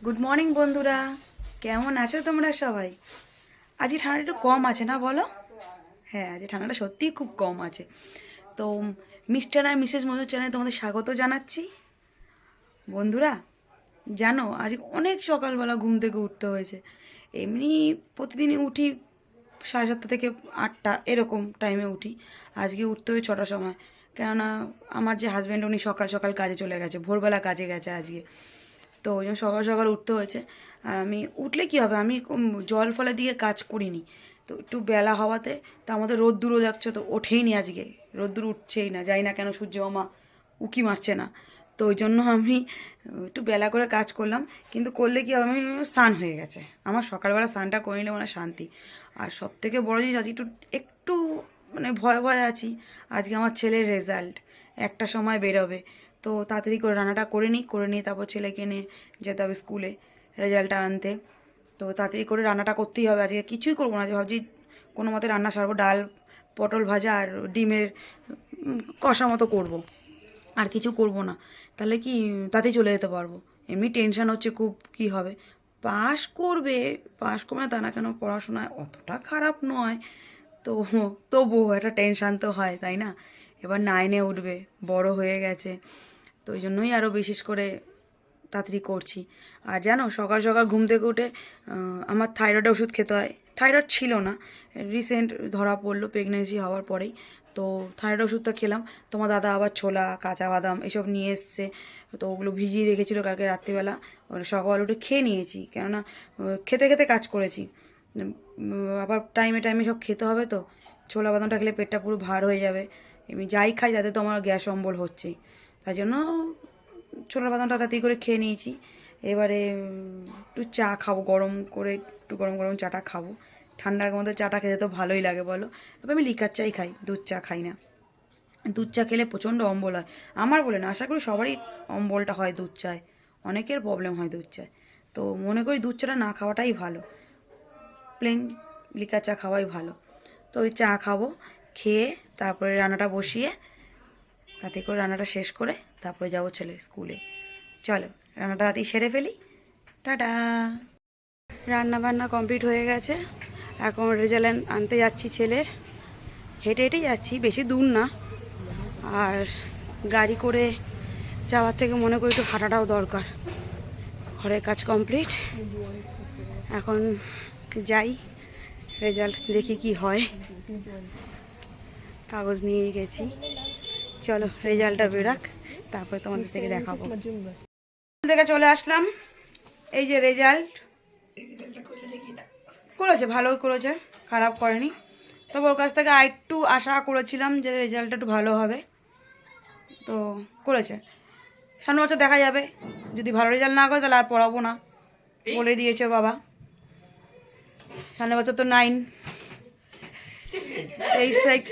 Good morning বন্ধুরা, কেমন আছো তোমরা সবাই? আজকে ঠান্ডাটা একটু কম আছে না বলো? হ্যাঁ, আজকে ঠান্ডাটা সত্যিই খুব কম আছে। তো মিস্টার আর মিসেস মজুর চ্যানেলে তোমাদের স্বাগত জানাচ্ছি। বন্ধুরা, জানো আজ অনেক সকালবেলা ঘুম থেকে উঠতে হয়েছে। এমনি প্রতিদিনই উঠি 7:30 থেকে 8টা এরকম টাইমে উঠি। আজকে উঠতে হয় 6টার সময়, কেননা আমার যে হাজব্যান্ড উনি সকাল সকাল কাজে চলে গেছে, ভোরবেলা কাজে গেছে আজকে। তো ওই জন্য সকাল সকাল উঠতে হয়েছে। আর আমি উঠলে কী হবে, আমি জল ফলের দিকে কাজ করিনি। তো একটু বেলা হওয়াতে, তা আমাদের রোদ্দুরও যাচ্ছে, তো ওঠেই নি আজকে, রোদ্দুর উঠছেই না, যাই না কেন সূর্য মামা উকি মারছে না। তো ওই জন্য আমি একটু বেলা করে কাজ করলাম। কিন্তু করলে কি হবে, আমি স্নান হয়ে গেছে আমার, সকালবেলা স্নানটা করে নিলে মানে শান্তি। আর সব থেকে বড়ো জিনিস, আজকে একটু একটু মানে ভয় ভয় আছি। আজকে আমার ছেলের রেজাল্ট, একটা সময় বেরোবে। তো তাড়াতাড়ি করে রান্নাটা করে নিয়ে তারপর ছেলেকে নিয়ে যেতে হবে স্কুলে রেজাল্টটা আনতে। তো তাড়াতাড়ি করে রান্নাটা করতেই হবে, আজকে কিছুই করবো না, যে ভাবছি কোনো মতে রান্না সারবো, ডাল পটল ভাজা আর ডিমের কষা মতো করবো, আর কিছু করব না। তাহলে কি তাতেই চলে যেতে পারবো। এমনি টেনশান হচ্ছে খুব, কি হবে। পাস করবে, পাস করবে না তা না, কেন পড়াশোনায় অতটা খারাপ নয়। তো তবুও একটা টেনশান তো হয়, তাই না? এবার 9-এ উঠবে, বড় হয়ে গেছে। তো ওই জন্যই আরও বিশেষ করে তাড়াতাড়ি করছি। আর জানো, সকাল সকাল ঘুম থেকে উঠে আমার থাইরয়েডের ওষুধ খেতে হয়। থাইরয়েড ছিল না, রিসেন্ট ধরা পড়লো প্রেগনেন্সি হওয়ার পরেই। তো থাইরয়েড ওষুধটা খেলাম। তোমার দাদা আবার ছোলা কাঁচা বাদাম এসব নিয়ে এসছে, তো ওগুলো ভিজিয়ে রেখেছিলো কালকে রাত্রিবেলা। সকাল উঠে খেয়ে নিয়েছি, কেননা খেতে খেতে কাজ করেছি। আবার টাইমে টাইমে সব খেতে হবে। তো ছোলা বাদামটা খেলে পেটটা পুরো ভার হয়ে যাবে। এমনি যাই খাই তাতে তো আমার গ্যাস অম্বল হচ্ছেই, তাই জন্য ছোলার বাদামটা তাড়াতাড়ি করে খেয়ে নিয়েছি। এবারে একটু চা খাবো, গরম করে একটু গরম গরম চাটা খাবো। ঠান্ডার মধ্যে চাটা খেতে তো ভালোই লাগে বলো। তবে আমি লিকার চাই খাই, দুধ চা খাই না। দুধ চা খেলে প্রচণ্ড অম্বল হয়, আমার বলে না, আশা করি সবারই অম্বলটা হয় দুধ চায়, অনেকের প্রবলেম হয় দুধ চায়। তো মনে করি দুধ চাটা না খাওয়াটাই ভালো, প্লেন লিকার চা খাওয়াই ভালো। তো ওই চা খাবো, খেয়ে তারপরে রান্নাটা বসিয়ে তাতে করে রান্নাটা শেষ করে তারপরে যাবো ছেলের স্কুলে। চলো রান্নাটা তাড়াতাড়ি সেরে ফেলি। টাটা। রান্না বান্না কমপ্লিট হয়ে গেছে, এখন রেজাল্ট আনতে যাচ্ছি ছেলের। হেঁটে হেঁটেই যাচ্ছি, বেশি দূর না। আর গাড়ি করে যাওয়ার থেকে মনে করি একটু হাঁটাটাও দরকার। ঘরের কাজ কমপ্লিট, এখন যাই, রেজাল্ট দেখি কি হয়। কাগজ নিয়ে গেছি, চলো রেজাল্টটা বেরাক, তারপরে তোমাদের থেকে দেখাবো। থেকে চলে আসলাম, এই যে রেজাল্ট। করেছে, ভালো করেছে, খারাপ করেনি। তবে ওর কাছ থেকে আরেকটু আশা করেছিলাম যে রেজাল্টটা একটু ভালো হবে। তো করেছে, সামনের বছর দেখা যাবে। যদি ভালো রেজাল্ট না করে তাহলে আর পড়াবো না, বলে দিয়েছে ওর বাবা। সামনের বছর তো 9, 23 তারিখ,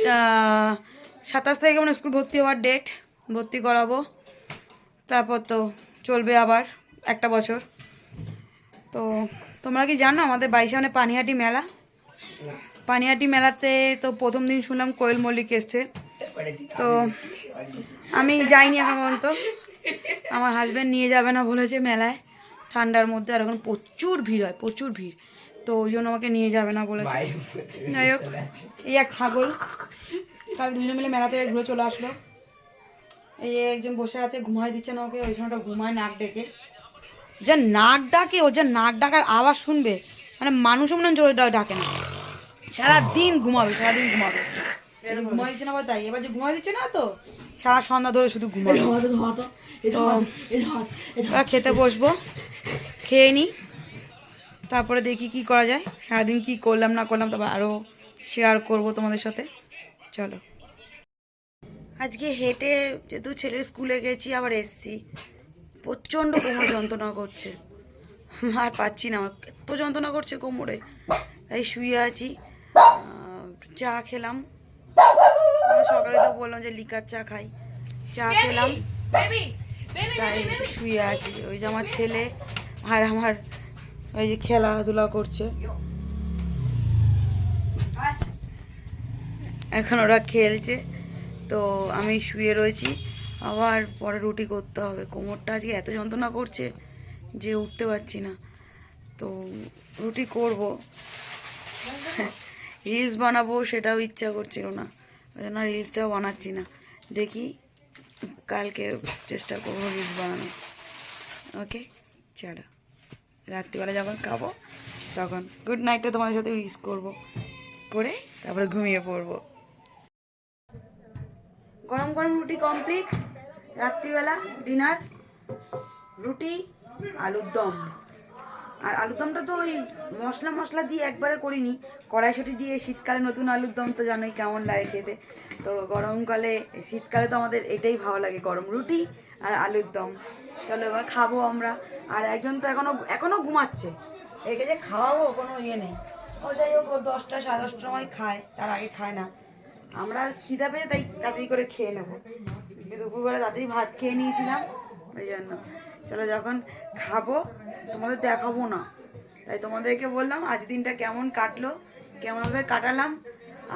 27 তারিখে মানে স্কুল ভর্তি হওয়ার ডেট, ভর্তি করাবো। তারপর তো চলবে আবার একটা বছর। তো তোমরা কি জানো আমাদের 22 সামনে পানিহাটি মেলা? পানিহাটি মেলাতে তো প্রথম দিন শুনলাম কোয়েল মল্লিক এসছে। তো আমি যাইনি এখন পর্যন্ত, আমার হাজব্যান্ড নিয়ে যাবে না বলেছে মেলায়, ঠান্ডার মধ্যে, আর এখন প্রচুর ভিড় হয়, প্রচুর ভিড়। তো ওই জন্য আমাকে নিয়ে যাবে না বলেছে। যাই হোক, এই এক ছাগল কাল দুজনে মিলে মেলা থেকে ঘুরে চলে আসলো। এই একজন বসে আছে, ঘুমাই দিচ্ছে না ওকে, ওই সময়টা ঘুমায় নাক ডেকে। যা নাক ডাকে, ও যা নাক ডাকার আওয়াজ শুনবে, মানে মানুষও মনে হয় ডাকে না। সারাদিন ঘুমাবে, সারাদিন ঘুমাবে। ঘুমাই দিচ্ছে না তাই, এবার যে ঘুমাই দিচ্ছে না তো সারা সন্ধ্যা ধরে শুধু ঘুমাবে। তো এবার খেতে বসবো, খেয়ে নিই, তারপরে দেখি কি করা যায়। সারাদিন কি করলাম না করলাম তারপর আরও শেয়ার করব তোমাদের সাথে। চলো। আজকে হেঁটে যেহেতু ছেলের স্কুলে গেছি আবার এসছি, প্রচণ্ড কোমর যন্ত্রণা করছে, আর পাচ্ছি না, আমার এত যন্ত্রণা করছে কোমরে, তাই শুয়ে আছি। চা খেলাম, সকালে তো বললাম যে লিকার চা খাই, চা খেলাম, তাই শুয়ে আছি। ওই যে আমার ছেলে আর আমার ওই যে খেলাধুলা করছে, এখন ওরা খেলছে। তো আমি শুয়ে রয়েছি, আবার পরে রুটি করতে হবে। কোমরটা আজকে এত যন্ত্রণা করছে, যে উঠতে পারছি না। তো রুটি করব, রিলস বানাবো সেটাও ইচ্ছা করছিল না, ওই জন্য রিলসটাও বানাচ্ছি না। দেখি কালকে চেষ্টা করবো রিলস বানানো। ওকে ছাড়া, রাত্রিবেলা যখন খাবো তখন গুড নাইটটা তোমাদের সাথে ইউজ করবো, করে তারপরে ঘুমিয়ে পড়বো। গরম গরম রুটি কমপ্লিট। রাত্রিবেলা ডিনার রুটি, আলুর দম। আর আলুর দমটা তো ওই মশলা মশলা দিয়ে একবারে করিনি, কড়াইশুঁটি দিয়ে শীতকালে নতুন আলুর দম তো জানোই কেমন লাগে খেতে। তো গরমকালে, শীতকালে তো আমাদের এটাই ভালো লাগে, গরম রুটি আর আলুর দম। চলো এবার খাবো আমরা। আর একজন তো এখনো ঘুমাচ্ছে, একে যে খাওয়াবো কোনো ইয়ে নেই। ও যাই হোক, ও 10টা 10:30টার সময় খায়, তার আগে খায় না। আমরা খিদা পেয়ে তাই তাড়াতাড়ি করে খেয়ে নেবো। দুপুরবেলা তাড়াতাড়ি ভাত খেয়ে নিয়েছিলাম, ওই জন্য। চলো যখন খাবো তোমাদের দেখাবো না, তাই তোমাদেরকে বললাম আজ দিনটা কেমন কাটলো, কেমনভাবে কাটালাম।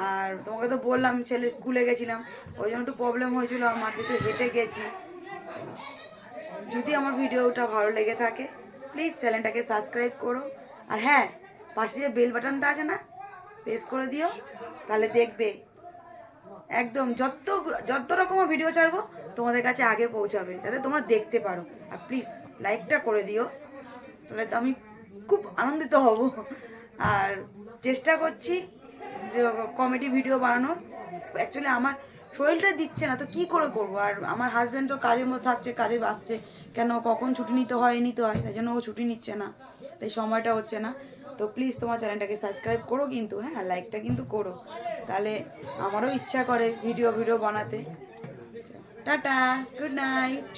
আর তোমাকে তো বললাম ছেলে স্কুলে গেছিলাম, ওই জন্য একটু প্রবলেম হয়েছিল আমার, যেহেতু হেঁটে গেছি। যদি আমার ভিডিওটা ভালো লেগে থাকে প্লিজ চ্যানেলটাকে সাবস্ক্রাইব করো। আর হ্যাঁ, পাশে যে বেল বাটনটা আছে না, প্রেস করে দিও, তাহলে দেখবে একদম যত যত রকমের ভিডিও ছাড়বো তোমাদের কাছে আগে পৌঁছাবে, যাতে তোমরা দেখতে পারো। আর প্লিজ লাইকটা করে দিও, তাহলে তো আমি খুব আনন্দিত হব। আর চেষ্টা করছি কমেডি ভিডিও বানানোর। অ্যাকচুয়ালি আমার শরীরটা দিচ্ছে না, তো কি করে করব। আর আমার হাজব্যান্ড তো কাজের মধ্যে থাকছে, কাজে আসছে, কেন কখন ছুটি নিতে হয় তাই জন্য ও ছুটি নিচ্ছে না, তাই সময়টা হচ্ছে না। তো প্লিজ তোমার চ্যানেলটাকে সাবস্ক্রাইব করো কিন্তু, হ্যাঁ, লাইকটা কিন্তু করো, তাহলে আমারও ইচ্ছা করে ভিডিও বানাতে। Tata, good night.